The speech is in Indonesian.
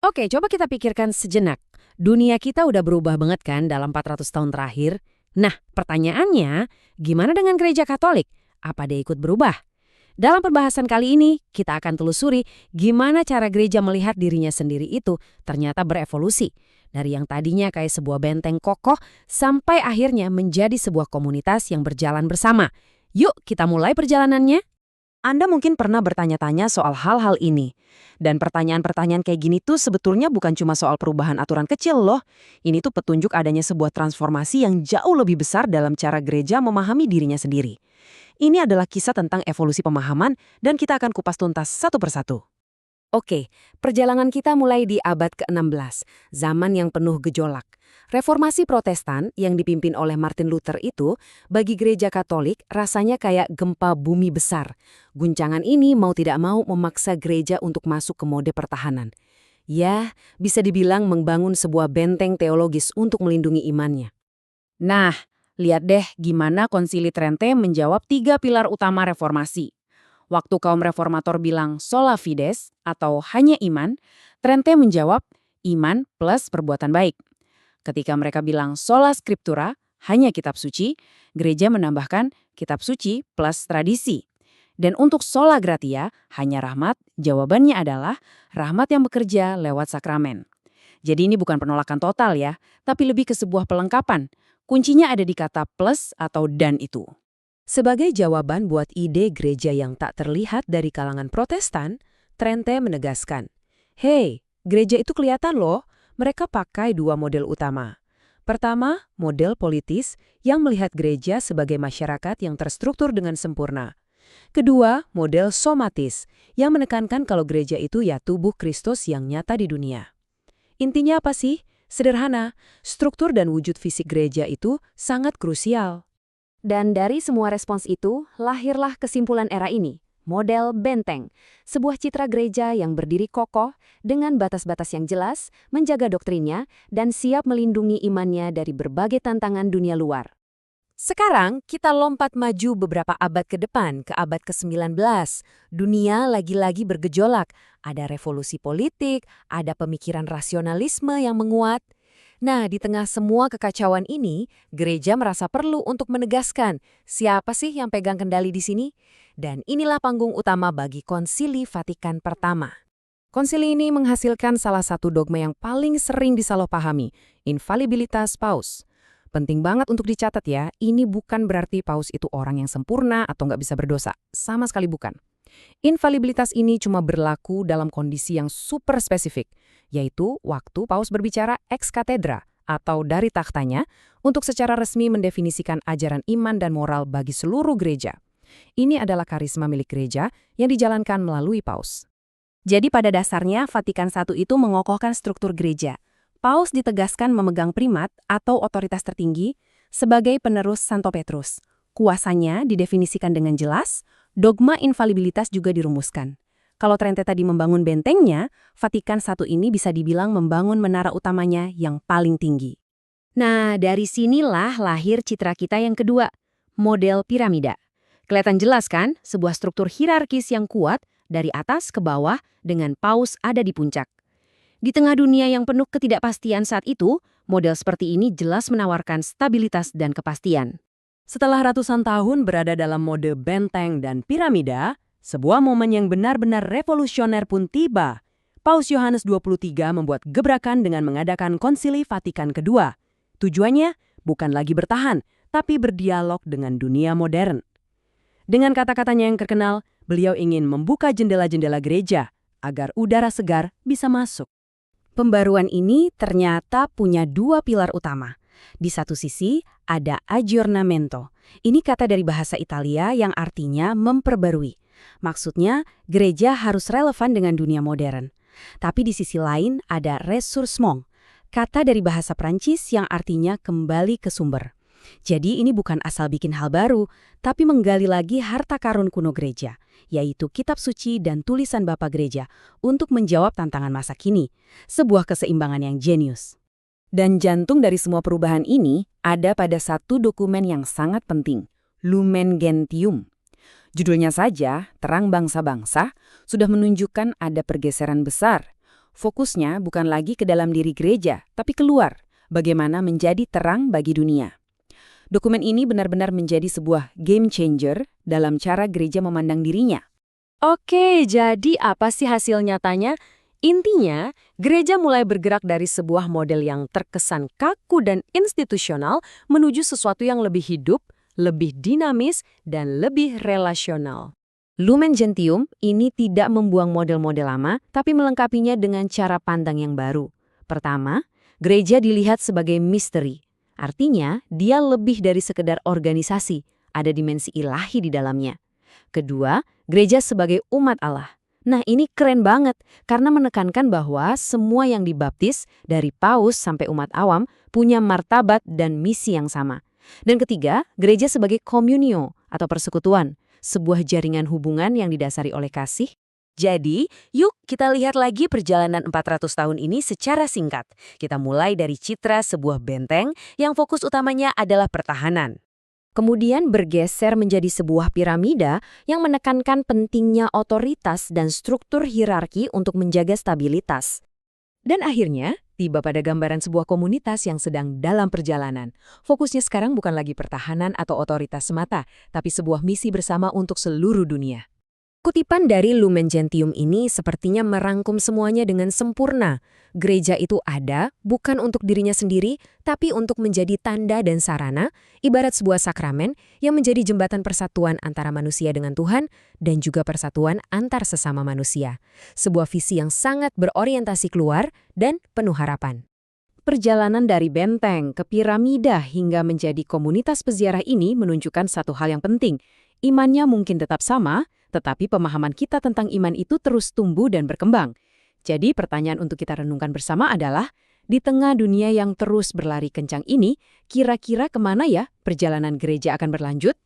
Oke, coba kita pikirkan sejenak. Dunia kita udah berubah banget kan dalam 400 tahun terakhir? Nah, pertanyaannya, gimana dengan gereja Katolik? Apa dia ikut berubah? Dalam pembahasan kali ini, kita akan telusuri gimana cara gereja melihat dirinya sendiri itu ternyata berevolusi. Dari yang tadinya kayak sebuah benteng kokoh, sampai akhirnya menjadi sebuah komunitas yang berjalan bersama. Yuk, kita mulai perjalanannya. Anda mungkin pernah bertanya-tanya soal hal-hal ini. Dan pertanyaan-pertanyaan kayak gini tuh sebetulnya bukan cuma soal perubahan aturan kecil loh. Ini tuh petunjuk adanya sebuah transformasi yang jauh lebih besar dalam cara gereja memahami dirinya sendiri. Ini adalah kisah tentang evolusi pemahaman dan kita akan kupas tuntas satu persatu. Oke, perjalanan kita mulai di abad ke-16, zaman yang penuh gejolak. Reformasi Protestan yang dipimpin oleh Martin Luther itu, bagi gereja Katolik rasanya kayak gempa bumi besar. Guncangan ini mau tidak mau memaksa gereja untuk masuk ke mode pertahanan. Ya, bisa dibilang membangun sebuah benteng teologis untuk melindungi imannya. Nah, lihat deh gimana Konsili Trente menjawab 3 pilar utama reformasi. Waktu kaum reformator bilang sola fides atau hanya iman, Trente menjawab iman plus perbuatan baik. Ketika mereka bilang sola scriptura, hanya kitab suci, gereja menambahkan kitab suci plus tradisi. Dan untuk sola gratia, hanya rahmat, jawabannya adalah rahmat yang bekerja lewat sakramen. Jadi ini bukan penolakan total ya, tapi lebih ke sebuah pelengkapan. Kuncinya ada di kata plus atau dan itu. Sebagai jawaban buat ide gereja yang tak terlihat dari kalangan Protestan, Trente menegaskan, "Hei, gereja itu kelihatan loh, mereka pakai 2 model utama. Pertama, model politis yang melihat gereja sebagai masyarakat yang terstruktur dengan sempurna. Kedua, model somatis yang menekankan kalau gereja itu ya tubuh Kristus yang nyata di dunia." Intinya apa sih? Sederhana, struktur dan wujud fisik gereja itu sangat krusial. Dan dari semua respons itu, lahirlah kesimpulan era ini, model benteng, sebuah citra gereja yang berdiri kokoh, dengan batas-batas yang jelas, menjaga doktrinnya, dan siap melindungi imannya dari berbagai tantangan dunia luar. Sekarang, kita lompat maju beberapa abad ke depan, ke abad ke-19. Dunia lagi-lagi bergejolak, ada revolusi politik, ada pemikiran rasionalisme yang menguat. Nah, di tengah semua kekacauan ini, gereja merasa perlu untuk menegaskan siapa sih yang pegang kendali di sini? Dan inilah panggung utama bagi Konsili Vatikan Pertama. Konsili ini menghasilkan salah satu dogma yang paling sering disalahpahami, infalibilitas paus. Penting banget untuk dicatat ya, ini bukan berarti paus itu orang yang sempurna atau nggak bisa berdosa. Sama sekali bukan. Infalibilitas ini cuma berlaku dalam kondisi yang super spesifik, yaitu waktu paus berbicara ex cathedra atau dari tahtanya untuk secara resmi mendefinisikan ajaran iman dan moral bagi seluruh gereja. Ini adalah karisma milik gereja yang dijalankan melalui paus. Jadi pada dasarnya Vatikan I itu mengokohkan struktur gereja. Paus ditegaskan memegang primat atau otoritas tertinggi sebagai penerus Santo Petrus. Kuasanya didefinisikan dengan jelas, dogma infalibilitas juga dirumuskan. Kalau Trente tadi membangun bentengnya, Vatikan I ini bisa dibilang membangun menara utamanya yang paling tinggi. Nah, dari sinilah lahir citra kita yang kedua, model piramida. Kelihatan jelas kan, sebuah struktur hierarkis yang kuat dari atas ke bawah dengan paus ada di puncak. Di tengah dunia yang penuh ketidakpastian saat itu, model seperti ini jelas menawarkan stabilitas dan kepastian. Setelah ratusan tahun berada dalam mode benteng dan piramida, sebuah momen yang benar-benar revolusioner pun tiba. Paus Yohanes 23 membuat gebrakan dengan mengadakan Konsili Vatikan II. Tujuannya bukan lagi bertahan, tapi berdialog dengan dunia modern. Dengan kata-katanya yang terkenal, beliau ingin membuka jendela-jendela gereja agar udara segar bisa masuk. Pembaruan ini ternyata punya 2 pilar utama. Di satu sisi, ada aggiornamento. Ini kata dari bahasa Italia yang artinya memperbarui. Maksudnya, gereja harus relevan dengan dunia modern. Tapi di sisi lain ada ressourcement, kata dari bahasa Prancis yang artinya kembali ke sumber. Jadi ini bukan asal bikin hal baru, tapi menggali lagi harta karun kuno gereja, yaitu kitab suci dan tulisan Bapa Gereja, untuk menjawab tantangan masa kini. Sebuah keseimbangan yang jenius. Dan jantung dari semua perubahan ini ada pada satu dokumen yang sangat penting, Lumen Gentium. Judulnya saja, Terang Bangsa-Bangsa, sudah menunjukkan ada pergeseran besar. Fokusnya bukan lagi ke dalam diri gereja, tapi keluar, bagaimana menjadi terang bagi dunia. Dokumen ini benar-benar menjadi sebuah game changer dalam cara gereja memandang dirinya. Oke, jadi apa sih hasil nyatanya? Intinya, gereja mulai bergerak dari sebuah model yang terkesan kaku dan institusional menuju sesuatu yang lebih hidup, lebih dinamis, dan lebih relasional. Lumen Gentium ini tidak membuang model-model lama, tapi melengkapinya dengan cara pandang yang baru. Pertama, gereja dilihat sebagai misteri. Artinya, dia lebih dari sekedar organisasi, ada dimensi ilahi di dalamnya. Kedua, gereja sebagai umat Allah. Nah, ini keren banget karena menekankan bahwa semua yang dibaptis, dari paus sampai umat awam, punya martabat dan misi yang sama. Dan ketiga, gereja sebagai komunio atau persekutuan, sebuah jaringan hubungan yang didasari oleh kasih. Jadi, yuk kita lihat lagi perjalanan 400 tahun ini secara singkat. Kita mulai dari citra sebuah benteng yang fokus utamanya adalah pertahanan. Kemudian bergeser menjadi sebuah piramida yang menekankan pentingnya otoritas dan struktur hierarki untuk menjaga stabilitas. Dan akhirnya, tiba pada gambaran sebuah komunitas yang sedang dalam perjalanan. Fokusnya sekarang bukan lagi pertahanan atau otoritas semata, tapi sebuah misi bersama untuk seluruh dunia. Kutipan dari Lumen Gentium ini sepertinya merangkum semuanya dengan sempurna. Gereja itu ada bukan untuk dirinya sendiri, tapi untuk menjadi tanda dan sarana, ibarat sebuah sakramen yang menjadi jembatan persatuan antara manusia dengan Tuhan dan juga persatuan antar sesama manusia. Sebuah visi yang sangat berorientasi keluar dan penuh harapan. Perjalanan dari benteng ke piramida hingga menjadi komunitas peziarah ini menunjukkan satu hal yang penting. Imannya mungkin tetap sama, tetapi pemahaman kita tentang iman itu terus tumbuh dan berkembang. Jadi pertanyaan untuk kita renungkan bersama adalah, di tengah dunia yang terus berlari kencang ini, kira-kira kemana ya perjalanan gereja akan berlanjut?